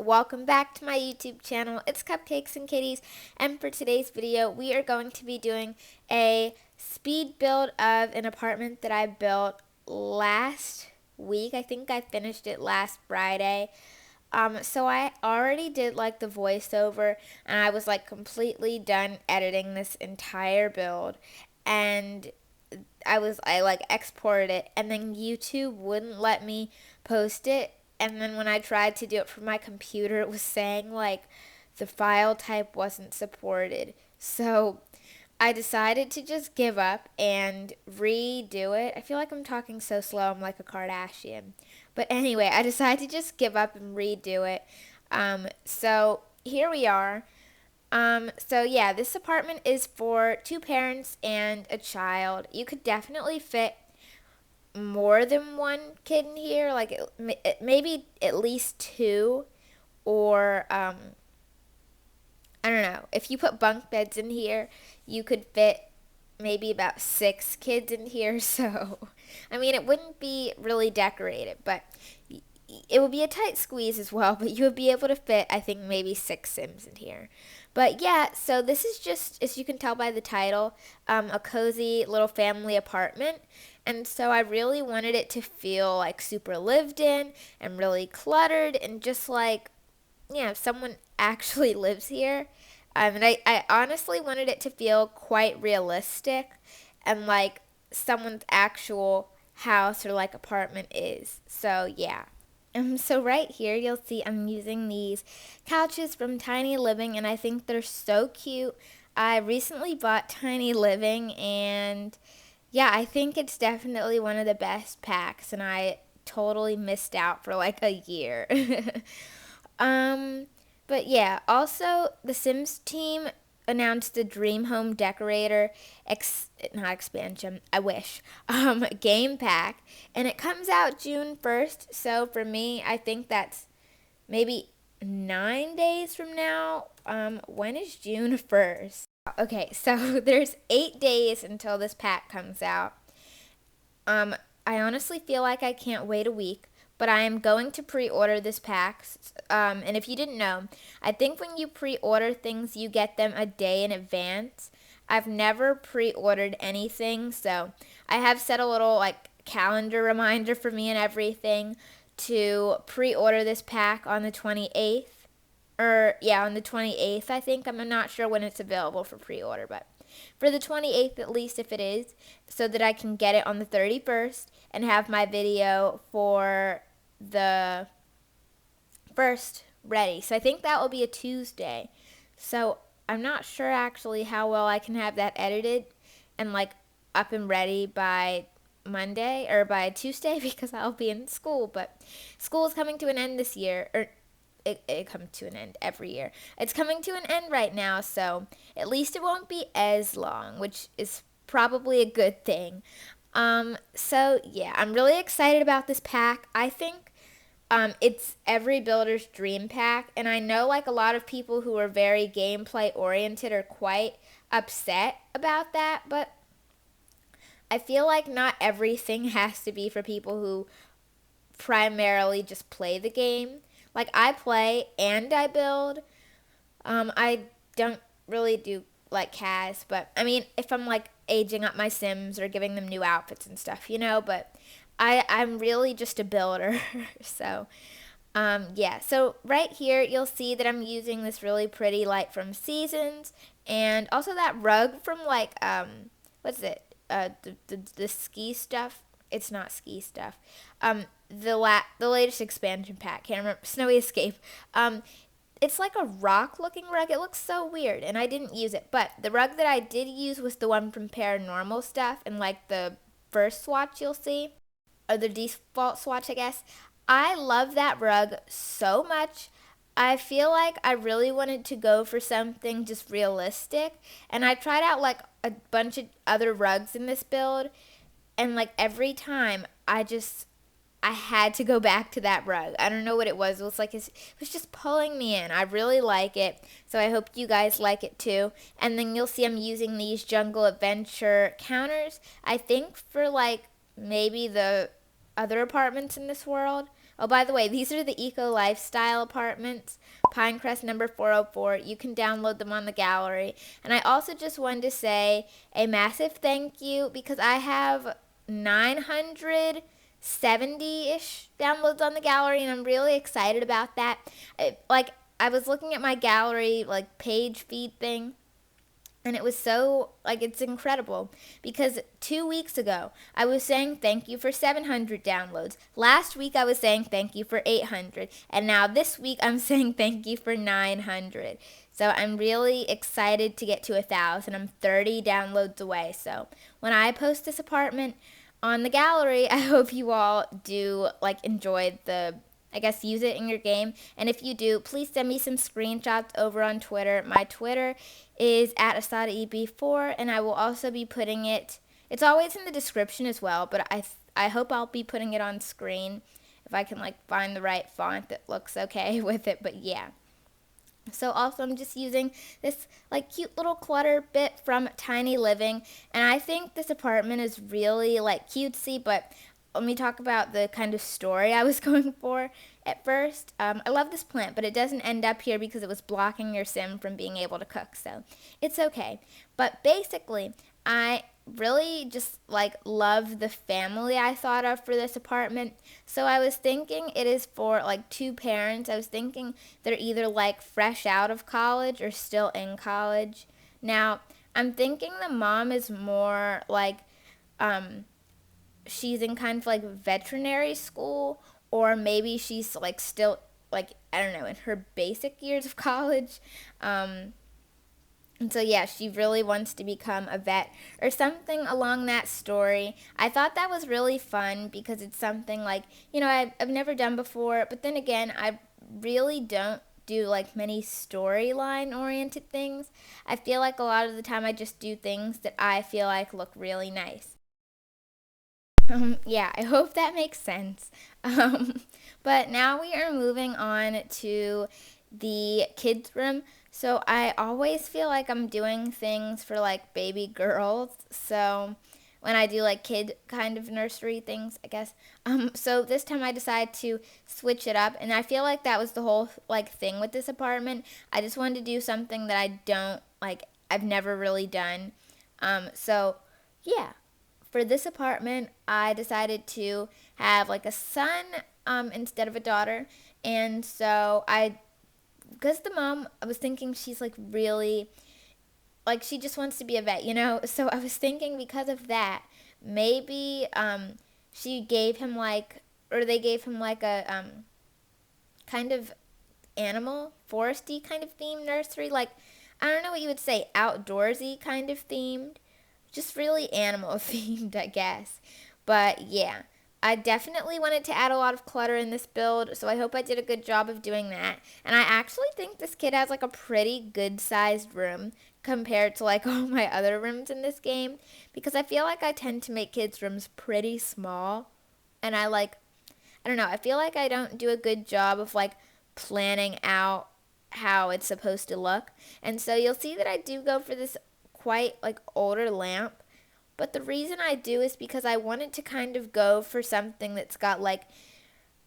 welcome back to my YouTube channel. It's Cupcakes and Kitties, and for today's video we are going to be doing a speed build of an apartment that I built last week. I think I finished it last Friday. So I already did like the voiceover, and I was like completely done editing this entire build, and I like exported it, and then YouTube wouldn't let me post it. And then when I tried to do it from my computer, it was saying like the file type wasn't supported. So I decided to just give up and redo it. I feel like I'm talking so slow, I'm like a Kardashian. But anyway, I decided to just give up and redo it. So here we are. So yeah, this apartment is for two parents and a child. You could definitely fit more than one kid in here, like maybe at least two, or I don't know. If you put bunk beds in here, you could fit maybe about 6 kids in here. So, I mean, it wouldn't be really decorated, but it would be a tight squeeze as well, but you would be able to fit, I think, maybe 6 Sims in here. But yeah, so this is just, as you can tell by the title, a cozy little family apartment. And so I really wanted it to feel like super lived in and really cluttered and just like, yeah, someone actually lives here. And I honestly wanted it to feel quite realistic and like someone's actual house or like apartment is. So yeah. So right here you'll see I'm using these couches from Tiny Living, and I think they're so cute. I recently bought Tiny Living, and yeah, I think it's definitely one of the best packs, and I totally missed out for like a year. um, but yeah, also the Sims team announced the Dream Home Decorator not expansion, I wish, game pack, and it comes out June 1st. So for me, I think that's maybe 9 days from now. When is June 1st? Okay, so there's 8 days until this pack comes out. I honestly feel like I can't wait a week, but I am going to pre-order this pack. And if you didn't know, I think when you pre-order things, you get them a day in advance. I've never pre-ordered anything, so I have set a little like calendar reminder for me and everything to pre-order this pack on the 28th. Or yeah, on the 28th, I think. I'm not sure when it's available for pre-order, but for the 28th at least, if it is, so that I can get it on the 31st and have my video for the 1st ready. So I think that will be a Tuesday. So I'm not sure actually how well I can have that edited and like up and ready by Monday or by Tuesday because I'll be in school. But school is coming to an end this year, or it comes to an end every year. It's coming to an end right now, so at least it won't be as long, which is probably a good thing. So yeah, I'm really excited about this pack. I think it's every builder's dream pack, and I know like a lot of people who are very gameplay oriented are quite upset about that, but I feel like not everything has to be for people who primarily just play the game. Like I play and I build. I don't really do like Kaz, but I mean if I'm like aging up my Sims or giving them new outfits and stuff, but I'm really just a builder. So yeah, so right here you'll see that I'm using this really pretty light from Seasons, and also that rug from like what's it? The ski stuff. It's not ski stuff. The latest expansion pack. Can't remember. Snowy Escape. It's like a rock looking rug. It looks so weird, and I didn't use it. But the rug that I did use was the one from Paranormal Stuff, and like the first swatch you'll see, or the default swatch, I guess. I love that rug so much. I feel like I really wanted to go for something just realistic, and I tried out like a bunch of other rugs in this build, and like every time I had to go back to that rug. I don't know what it was. It was like it was just pulling me in. I really like it, so I hope you guys like it too. And then you'll see I'm using these Jungle Adventure counters, I think for like maybe the other apartments in this world. Oh, by the way, these are the Eco Lifestyle Apartments, Pinecrest number 404. You can download them on the gallery. And I also just wanted to say a massive thank you because I have 970-ish downloads on the gallery, and I'm really excited about that. I was looking at my gallery, page feed thing, and it was so, it's incredible because 2 weeks ago, I was saying thank you for 700 downloads. Last week, I was saying thank you for 800. And now this week, I'm saying thank you for 900. So I'm really excited to get to 1,000. I'm 30 downloads away. So when I post this apartment on the gallery, I hope you all do, enjoy use it in your game. And if you do, please send me some screenshots over on Twitter. My Twitter is at AsadaEB4, and I will also be putting it's always in the description as well, but I hope I'll be putting it on screen if I can find the right font that looks okay with it. But yeah. So also I'm just using this cute little clutter bit from Tiny Living, and I think this apartment is really cutesy, but let me talk about the kind of story I was going for at first. I love this plant, but it doesn't end up here because it was blocking your sim from being able to cook, so it's okay. But basically, I really just love the family I thought of for this apartment. So I was thinking it is for two parents. I was thinking they're either fresh out of college or still in college. Now, I'm thinking the mom is more she's in kind of veterinary school, or maybe she's still I don't know, in her basic years of college. And so yeah, she really wants to become a vet or something along that story. I thought that was really fun because it's something I've never done before, but then again, I really don't do many storyline oriented things. I feel a lot of the time I just do things that I feel look really nice. Yeah, I hope that makes sense. But now we are moving on to the kids' room. So I always feel I'm doing things for baby girls. So when I do kid kind of nursery things, I guess. So this time I decided to switch it up, and I feel that was the whole thing with this apartment. I just wanted to do something that I don't I've never really done. So yeah. For this apartment, I decided to have a son instead of a daughter. And so because the mom, I was thinking she's really, she just wants to be a vet, So I was thinking because of that, maybe she gave him or they gave him a kind of animal, foresty kind of themed nursery. I don't know what you would say, outdoorsy kind of themed. Just really animal themed, I guess. But yeah, I definitely wanted to add a lot of clutter in this build, so I hope I did a good job of doing that. And I actually think this kid has a pretty good sized room compared to all my other rooms in this game, because I feel I tend to make kids' rooms pretty small, and I don't know, I feel I don't do a good job of planning out how it's supposed to look. And so you'll see that I do go for this quite older lamp, but the reason I do is because I wanted to kind of go for something that's got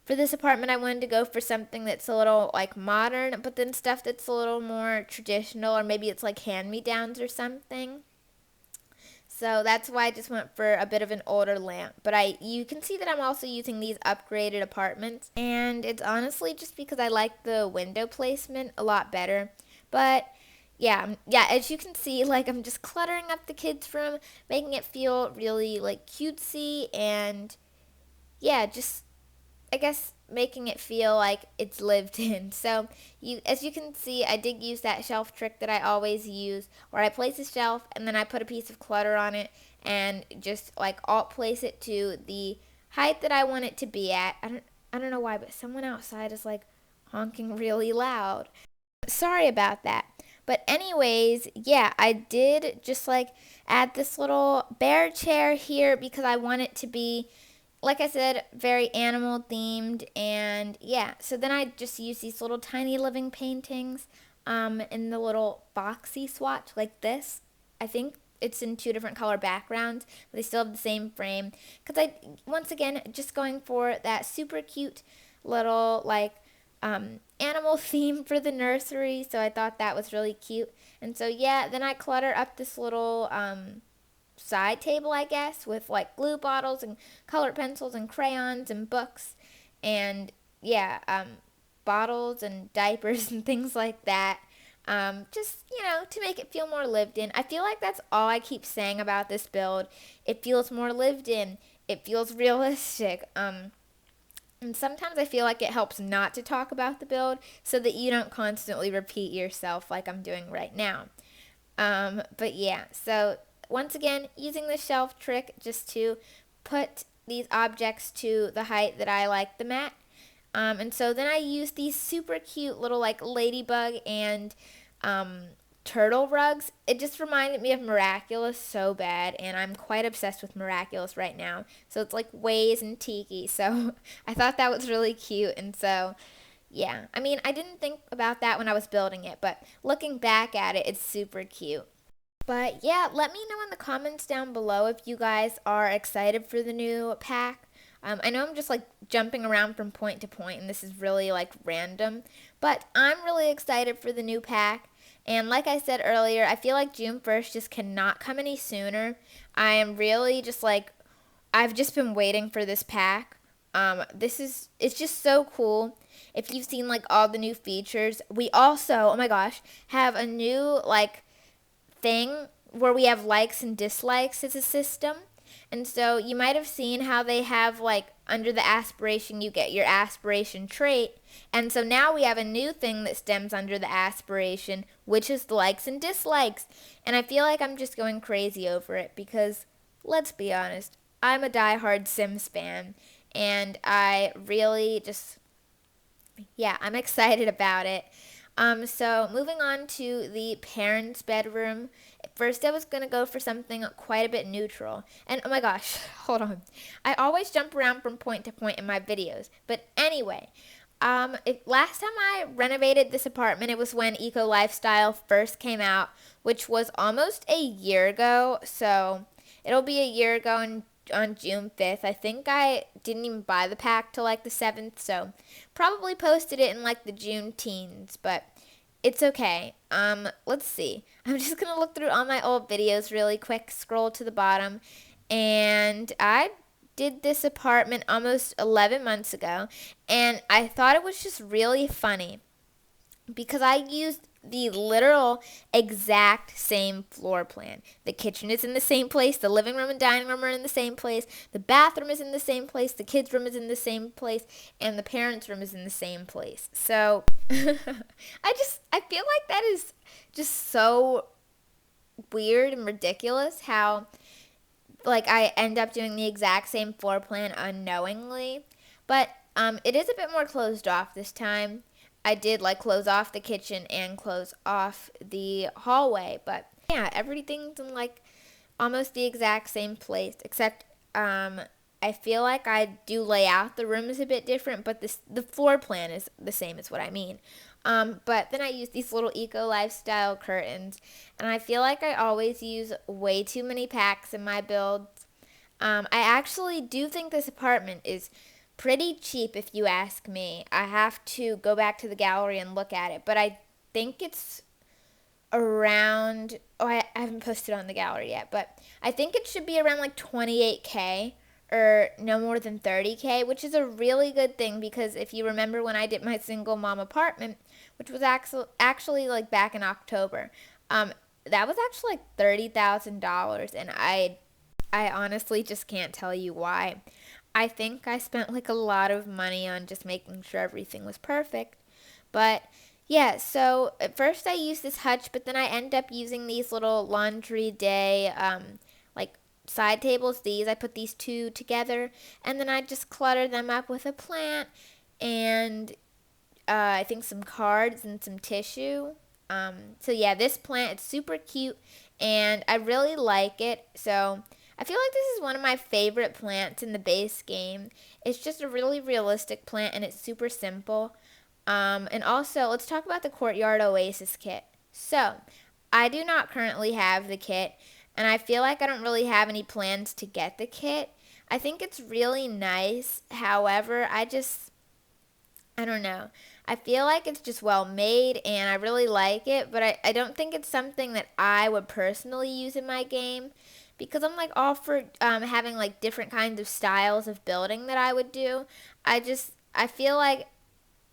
for this apartment I wanted to go for something that's a little modern, but then stuff that's a little more traditional, or maybe it's hand-me-downs or something. So that's why I just went for a bit of an older lamp. But you can see that I'm also using these upgraded apartments, and it's honestly just because I like the window placement a lot better. But yeah, as you can see, I'm just cluttering up the kids' room, making it feel really, cutesy, and, yeah, just, I guess, making it feel it's lived in. So, as you can see, I did use that shelf trick that I always use, where I place a shelf, and then I put a piece of clutter on it, and just, alt place it to the height that I want it to be at. I don't know why, but someone outside is, honking really loud. Sorry about that. But anyways, yeah, I did just add this little bear chair here because I want it to be, like I said, very animal themed. And yeah, so then I just use these little tiny living paintings in the little boxy swatch like this. I think it's in 2 different color backgrounds, but they still have the same frame. Because once again, just going for that super cute little like animal theme for the nursery, so I thought that was really cute. And so yeah, then I clutter up this little side table, I guess, with like glue bottles and colored pencils and crayons and books and yeah, bottles and diapers and things like that. Just, to make it feel more lived in. I feel like that's all I keep saying about this build. It feels more lived in. It feels realistic. And sometimes I feel like it helps not to talk about the build so that you don't constantly repeat yourself like I'm doing right now. But yeah, so once again, using the shelf trick just to put these objects to the height that I like them at. And so then I use these super cute little like ladybug and turtle rugs. It just reminded me of Miraculous so bad, and I'm quite obsessed with Miraculous right now. So it's like Ways and Tiki. So I thought that was really cute, and so yeah. I mean, I didn't think about that when I was building it, but looking back at it, it's super cute. But yeah, let me know in the comments down below if you guys are excited for the new pack. I know I'm just like jumping around from point to point, and this is really like random, but I'm really excited for the new pack. And like I said earlier, I feel like June 1st just cannot come any sooner. I am really just like, I've just been waiting for this pack. It's just so cool. If you've seen like all the new features, we also, oh my gosh, have a new like thing where we have likes and dislikes as a system. And so you might have seen how they have like under the aspiration you get your aspiration trait. And so now we have a new thing that stems under the aspiration, which is the likes and dislikes. And I feel like I'm just going crazy over it because let's be honest, I'm a diehard Sims fan and I really just I'm excited about it. So moving on to the parents' bedroom. At first I was going to go for something quite a bit neutral. And oh my gosh, hold on. I always jump around from point to point in my videos. But anyway, last time I renovated this apartment, it was when Eco Lifestyle first came out, which was almost a year ago. So it'll be a year ago on June 5th. I think I didn't even buy the pack till like the 7th, so probably posted it in like the June teens, but it's okay. Let's see. I'm just gonna look through all my old videos really quick, scroll to the bottom, and I did this apartment almost 11 months ago, and I thought it was just really funny because I used the literal exact same floor plan. The kitchen is in the same place, the living room and dining room are in the same place, the bathroom is in the same place, the kids' room is in the same place, and the parents' room is in the same place. So I feel like that is just so weird and ridiculous how like I end up doing the exact same floor plan unknowingly. But it is a bit more closed off this time. I did like close off the kitchen and close off the hallway, but yeah, everything's in like almost the exact same place, except I feel like I do lay out the rooms a bit different, but the floor plan is the same is what I mean. But then I use these little eco lifestyle curtains, and I feel like I always use way too many packs in my builds. I actually do think this apartment is pretty cheap if you ask me. I have to go back to the gallery and look at it, but I think it's around, I haven't posted on the gallery yet, but I think it should be around like 28K or no more than 30K, which is a really good thing because if you remember when I did my single mom apartment, which was actually like back in October, that was actually like $30,000, and I honestly just can't tell you why. I think I spent like a lot of money on just making sure everything was perfect. But yeah, so at first I used this hutch, but then I end up using these little laundry day like side tables. I put these two together, and then I just clutter them up with a plant and I think some cards and some tissue. So yeah, this plant, it's super cute, and I really like it. So I feel like this is one of my favorite plants in the base game. It's just a really realistic plant, and it's super simple. And also, let's talk about the Courtyard Oasis Kit. So, I do not currently have the kit, and I feel like I don't really have any plans to get the kit. I think it's really nice. However, I don't know. I feel like it's just well made and I really like it, but I don't think it's something that I would personally use in my game because I'm like all for having like different kinds of styles of building that I would do. I feel like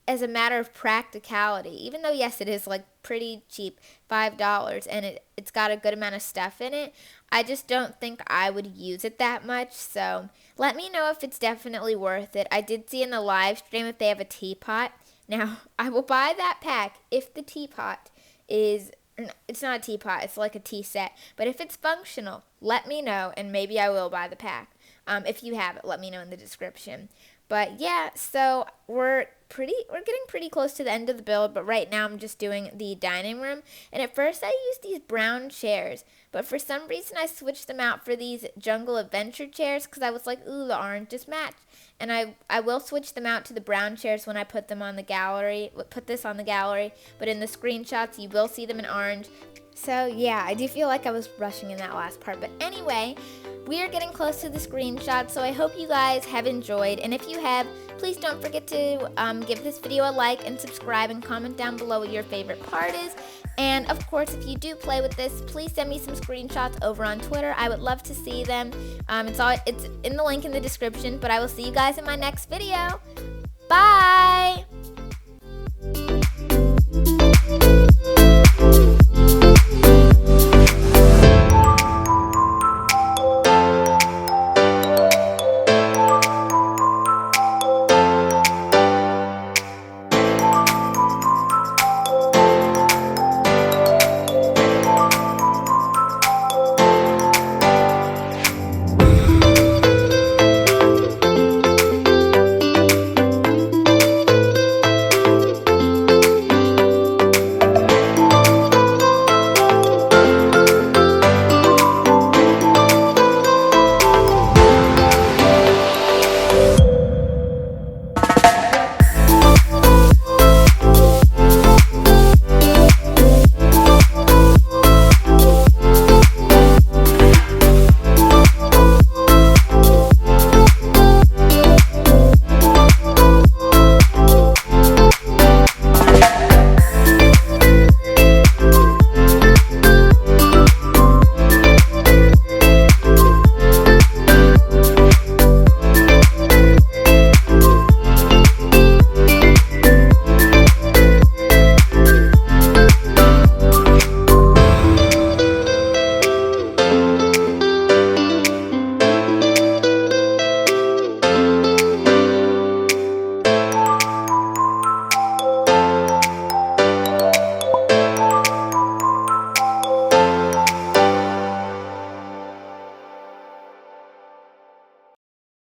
as a matter of practicality, even though yes, it is like pretty cheap, $5, and it's got a good amount of stuff in it, I just don't think I would use it that much. So let me know if it's definitely worth it. I did see in the live stream if they have a teapot. Now I will buy that pack if the teapot is. It's not a teapot, it's like a tea set. But if it's functional, let me know, and maybe I will buy the pack. If you have it, let me know in the description. But yeah, so we're getting pretty close to the end of the build, but right now I'm just doing the dining room. And at first I used these brown chairs, but for some reason I switched them out for these jungle adventure chairs because I was like, ooh, the orange just matched. And I will switch them out to the brown chairs when I put them on the gallery, put this on the gallery, but in the screenshots you will see them in orange. So yeah, I do feel like I was rushing in that last part, but anyway, we are getting close to the screenshot, so I hope you guys have enjoyed, and if you have, please don't forget to give this video a like and subscribe and comment down below what your favorite part is. And of course, if you do play with this, please send me some screenshots over on Twitter. I would love to see them. It's in the link in the description, but I will see you guys in my next video. Bye!